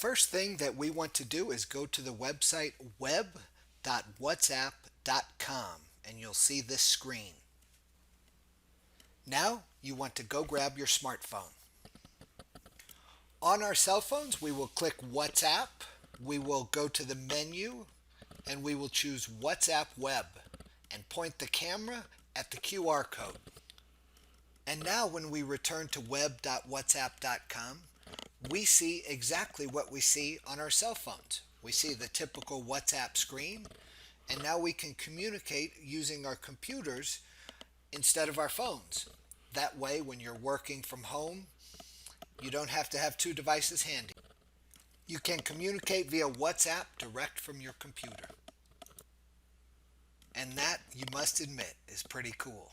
first thing that we want to do is go to the website web.whatsapp.com and you'll see this screen. Now you want to go grab your smartphone. On our cell phones, we will click WhatsApp. We will go to the menu and we will choose WhatsApp Web and point the camera at the QR code. And now when we return to web.whatsapp.com, we see exactly what we see on our cell phones. We see the typical WhatsApp screen, and now we can communicate using our computers instead of our phones. That way, when you're working from home, you don't have to have two devices handy. You can communicate via WhatsApp direct from your computer. And that, you must admit, is pretty cool.